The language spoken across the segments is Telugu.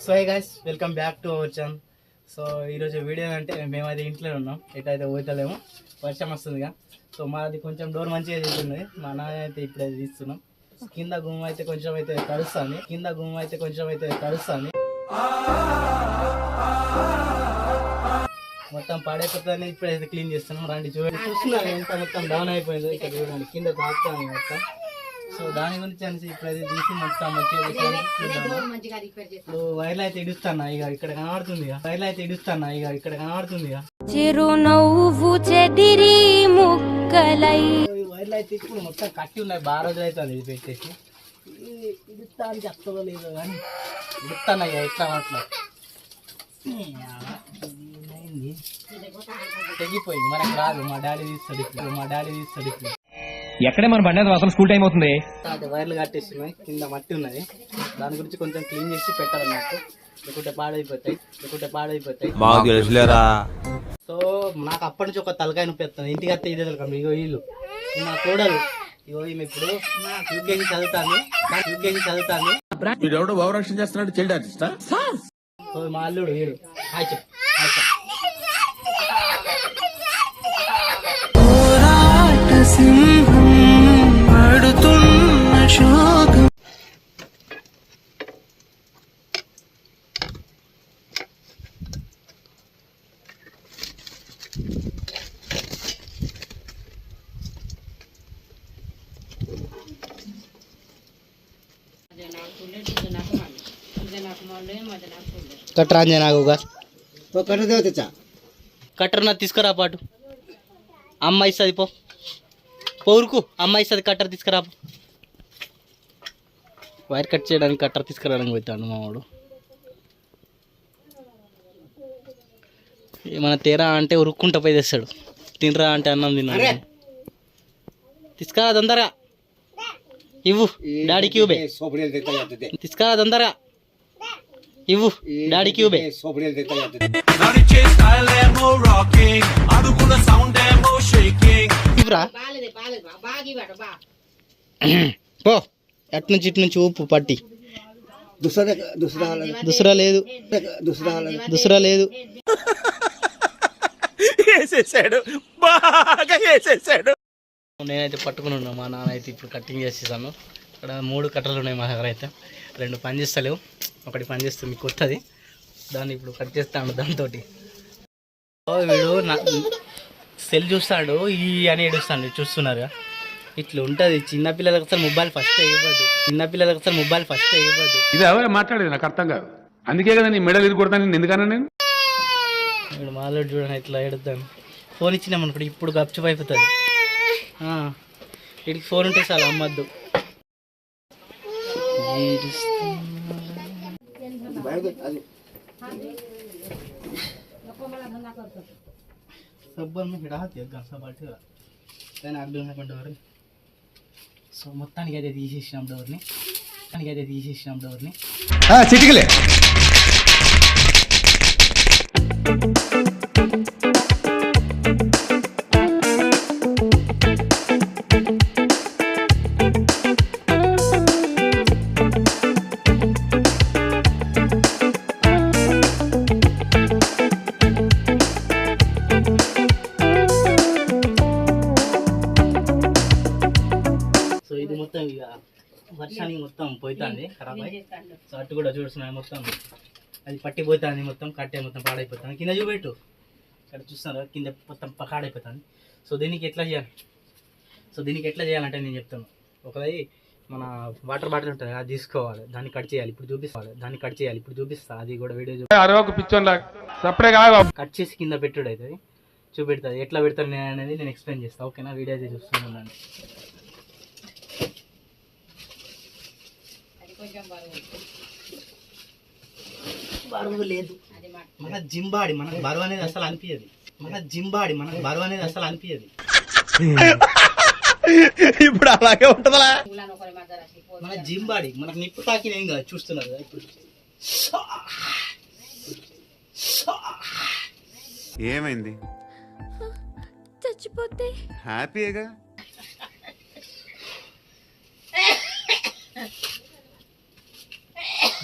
So hi guys, welcome back to our channel. So ఈరోజు వీడియో అంటే మేమైతే ఇంట్లో ఉన్నాం, ఎటైతే పోతలేము, వర్షం వస్తుందిగా. సో మాది కొంచెం డోర్ మంచిగా చేస్తుంది, మా నాన్న అయితే ఇప్పుడైతే తీస్తున్నాం. కింద గుమ్మ అయితే కొంచెం అయితే తడుస్తుంది, మొత్తం పాడైపోతుందని ఇప్పుడైతే క్లీన్ చేస్తున్నాం. రండి చూస్తున్నారు ఎంత మొత్తం డౌన్ అయిపోయింది. ఇక్కడ చూడండి కింద తాకుతాను మొత్తం. సో దాని గురించి అనేసి ఇప్పుడైతే తీసి మొత్తం మంచిగా వైర్లు అయితే ఇడుస్తాను. ఇక ఇక్కడ కనబడుతుంది, వైర్లు అయితే ఇప్పుడు మొత్తం కట్టి ఉన్నాయి. బాగా రోజులు అవుతుంది ఇది పెట్టేసి. ఇడుస్తా అని చెప్తుందో లేదో కానీ ఇడుస్తాను ఇక ఎట్లా అట్లా తెగిపోయింది. మనకు రాదు, మా డాడీ తీస్తాడు ఇప్పుడు. ఎక్కడే మన బండి అసలు స్కూల్ టైం అవుతుంది. వైర్లు కట్టేస్తున్నాయి, కింద మట్టి ఉన్నది. దాని గురించి కొంచెం క్లీన్ చేసి పెట్టాలన్నట్టు, లేకుంటే పాడైపోతాయి. సో నాకు అప్పటి నుంచి ఒక తలకాయ నొప్పి వస్తుంది. ఇంటికి వస్తే ఇదే తలకాయ. ఇగో వీళ్ళు నా కోడలు, ఇగో ఈమె ఇప్పుడు యూకేజీ చదువుతాను. మా అల్లుడు వీడు హాయ్ చెప్పు. కట్టర్ నా తీసుకురా పాటు అమ్మ ఇస్తుంది. పోరుకు అమ్మ ఇస్తుంది. కట్టర్ తీసుకురా. వైర్ కట్ చేయడానికి కట్టర్ తీసుకురావడానికి పోతాడు మావాడు. ఏమైనా తేరా అంటే ఉరుక్కుంటా పోయి తెస్తాడు. తినరా అంటే అన్నం తిన్నా. తీసుకురా తొందరగా, ఇవ్వు డాడీకి ఇవ్వే. తీసుకురా తొందరగా, ఇవ్వు డాడీకి ఇవ్వే. పో అటు నుంచి ఊపు పట్టి. దుసరా లేదు. నేనైతే పట్టుకుని ఉన్నా. మా నాన్న అయితే ఇప్పుడు కటింగ్ చేసేసాను. ఇక్కడ 3 కట్టలు ఉన్నాయి మా దగ్గర. అయితే 2 పని చేస్తలేవు, ఒకటి పని చేస్తుంది మీకు కొత్తది. దాన్ని ఇప్పుడు కట్ చేస్తాను దాంతో. వీడు నా సెల్ చూస్తాడు, ఈ అని ఏడుస్తాడు. చూస్తున్నారు ఇట్లా ఉంటుంది. చిన్నపిల్లలకు అసలు మొబైల్ ఫస్ట్ ఇవ్వదు. ఇది ఎవరు మాట్లాడేది నాకు అర్థం కాదు. అందుకే కదా నీ మెడల్ ఇది కొడతాను. ఎందుకన్నా నేను ఇప్పుడు మాలో చూడండి ఇట్లా ఎడుతాను. ఫోన్ ఇచ్చినామనుకోండి ఇప్పుడు గప్చుప్ అయిపోతుంది. వీడికి ఫోన్ ఉంటే చాలు, అమ్మద్దు. సో మొత్తానికి అయితే తీసేసినాం డోర్ని. చిటికలే మొత్తం ఇక వర్షానికి మొత్తం పోతుంది, ఖరాబ్ అయ్యి. సో అటు కూడా చూస్తున్నాయి మొత్తం అది పట్టిపోతుంది, మొత్తం కట్టే మొత్తం పాడైపోతుంది. కింద చూపెట్టు, ఇక్కడ చూస్తున్నారు కింద మొత్తం పాడైపోతుంది. సో దీనికి ఎట్లా చేయాలంటే నేను చెప్తాను. ఒకది మన వాటర్ బాటిల్ ఉంటుంది, అది తీసుకోవాలి, దాన్ని కట్ చేయాలి. ఇప్పుడు చూపిస్తా. అది కూడా వీడియో కట్ చేసి కింద పెట్టుడు అవుతుంది, చూపెడుతుంది. ఎట్లా పెడతాను నేను అనేది నేను ఎక్స్ప్లెయిన్ చేస్తాను. ఓకేనా? వీడియో అయితే చూస్తున్నాను. బరువు లేదు, మన జింబాడి మనకు బరువు అనేది అసలు అనిపించదు. ఇప్పుడు అలాగే ఉంటుందా? మన జింబాడి మనకు నిప్పు తాకిన ఏం కాదు. చూస్తున్నారు కదా ఇప్పుడు. ఏమైంది? చచ్చిపోతే హ్యాపీగా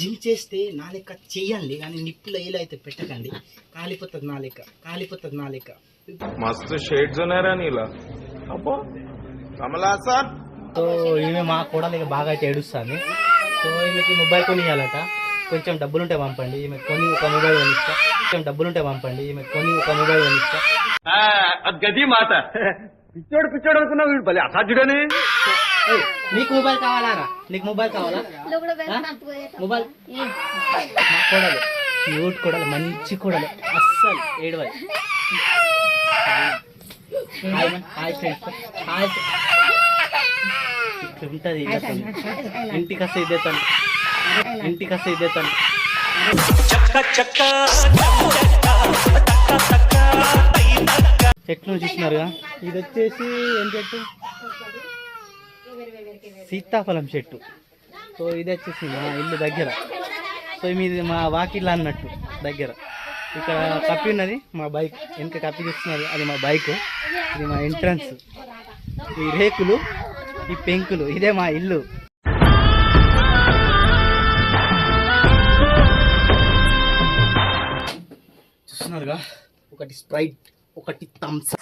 జిమ్ చేస్తే నా లెక్క చెయ్యండి, కానీ నిప్పులు వేయలు అయితే పెట్టకండి, కాలిపోతుంది నా లెక్క. मस्त शेड्स ఉన్నారా నీలా అబ్బో కమలాసన్. సో ఈమె మా కోడలు ఇక బాగా అయితే ఏడుస్తుంది. సో ఈమెకి మొబైల్ కొని ఇవ్వాలట, కొంచెం డబ్బులుంటే పంపండి, ఈమె కొని ఒక మొబైల్ కొనిస్తా. గది మాట పిచ్చోడు అనుకున్నావు వీడు భలే అసాధ్యుడని. నీకు మొబైల్ కావాలా? మొబైల్ మా కోడలు క్యూట్ కోడలు, మంచి కోడలు, అస్సలు ఏడవాలి. Hi friends, hi. ఉంటుంది ఇంటికి వస్తే ఇదే తను. చెట్లు చూసినారుగా, ఇది వచ్చేసి ఏం చెట్టు? సీతాఫలం చెట్టు. సో ఇది వచ్చేసి మా ఇల్లు దగ్గర. సో మీది మా వాకిళ్ళ అన్నట్టు దగ్గర. ఇక్కడ కప్పి ఉన్నది మా బైక్, వెనక కప్పి చూస్తున్నారు, అది మా బైక్. ఇది మా ఎంట్రన్స్. ఈ రేకులు, ఈ పెంకులు, ఇదే మా ఇల్లు. చూస్తున్నారుగా, ఒకటి స్ప్రైట్, ఒకటి థమ్స్.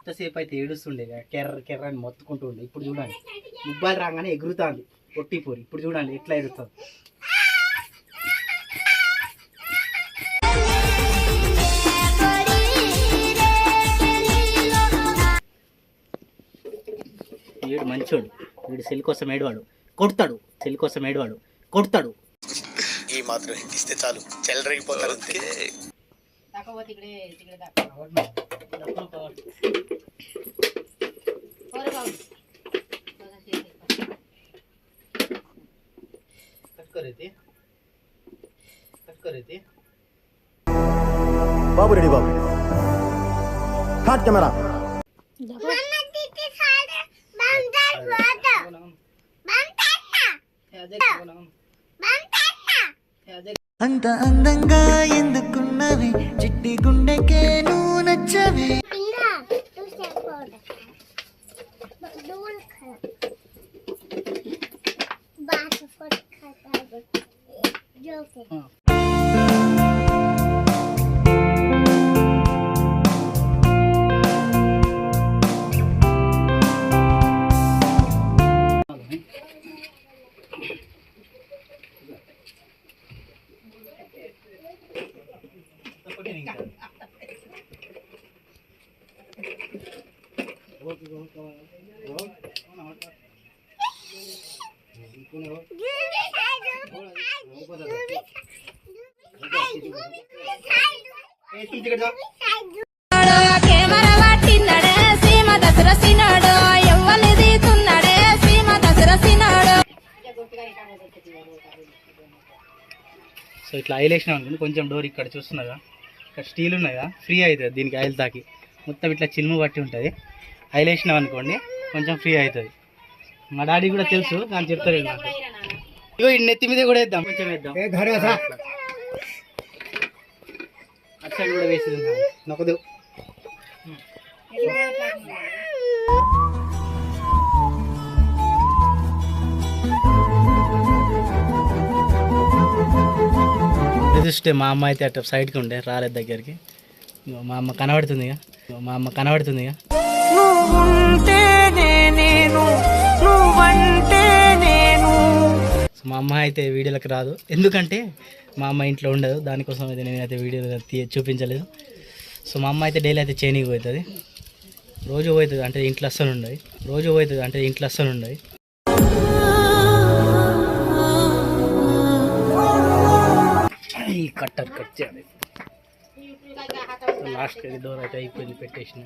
ఎంతసేపు అయితే ఏడుస్తుండే, కెర్ర అని మొత్తుకుంటూ ఉండే. ఇప్పుడు చూడండి, మొబైల్ రాగానే ఎగురుతుంది పొట్టిపోరి. ఇప్పుడు చూడండి ఎట్లా ఎగురుతుంది. వీడు మంచోడు, వీడు సెల్ కోసం ఏడవాడు, కొడతాడు. ఈ మాత్రం ఇస్తే చాలు చెల్లరగిపోతారు. बाबू रेडी बाबू हाथ कैमरा అంత అందంగా ఎందుకున్నవి చిట్టి గుండెకే నువ్వు నచ్చవి. సో ఇట్లా ఆయిల్ వేసినాం అనుకోండి, కొంచెం డోర్ ఇక్కడ చూస్తున్నాగా, ఇక్కడ స్టీల్ ఉన్నాయా, ఫ్రీ అవుతుంది దీనికి ఆయిల్ తాకి. మొత్తం ఇట్లా చిల్ము పట్టి ఉంటుంది. ఆయిల్ వేసినాం అనుకోండి కొంచెం ఫ్రీ అవుతుంది. మా డాడీ కూడా తెలుసు, కానీ చెప్తారు నాకు. ఇగో ఈ నెత్తి మీద కూడా వేద్దాం, కొంచెం వేద్దాం. అటు సైడ్ కూడా వేసేది నొకదు. చూస్తే మా అమ్మ అయితే అట్లా సైడ్కి ఉండే రాలేదు దగ్గరికి. మా అమ్మ కనబడుతుంది ఇక, సో మా అమ్మ అయితే వీడియోలకు రాదు, ఎందుకంటే మా అమ్మ ఇంట్లో ఉండదు. దానికోసం అయితే నేనైతే వీడియోలో చూపించలేదు. సో మా అమ్మ అయితే డైలీ అయితే చేనికి పోతుంది, రోజు పోతుంది. అంటే ఇంట్లో అస్సలు ఉండదు. ఈ కట్టర్ కట్ చేయాలి. లాస్ట్ డోర్ అయితే అయిపోయింది, పెట్టేసిన.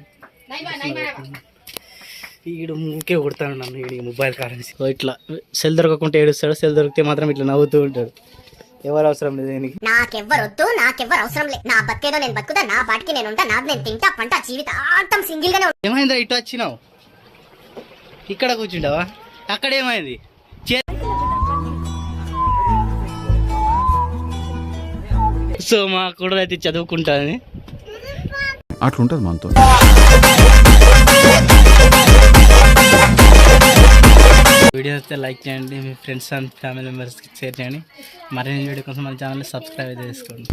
ఈడు ఊకే కొడతాను నన్ను, ఈ మొబైల్ కారణం. ఇట్లా సెల్ దొరకకుంటే ఏడుస్తాడు, సెల్ దొరికితే మాత్రం ఇట్లా నవ్వుతూ ఉంటాడు. ఎవరు అవసరం లేదు దీనికి, నాకెవ్వరొద్దు, నాకెవ్వరు అవసరం లేదు. నా బతికేదో నేను బతుకుతా, నా బాటికి నేను ఉంటా, నాది నేను తింటా, పంట జీవితాంతం సింగిల్ గానే. ఏమైందా ఇటు వచ్చినావు? ఇక్కడ కూర్చుంటావా? అక్కడ ఏమైంది? సో మా కూడా అయితే చదువుకుంటుంది. అట్లుంటది మనతో. వీడియో అయితే లైక్ చేయండి, మీ ఫ్రెండ్స్ అండ్ ఫ్యామిలీ మెంబర్స్కి షేర్ చేయండి. మరిన్ని వీడియో కోసం మన ఛానల్ని సబ్స్క్రైబ్ చేసుకోండి.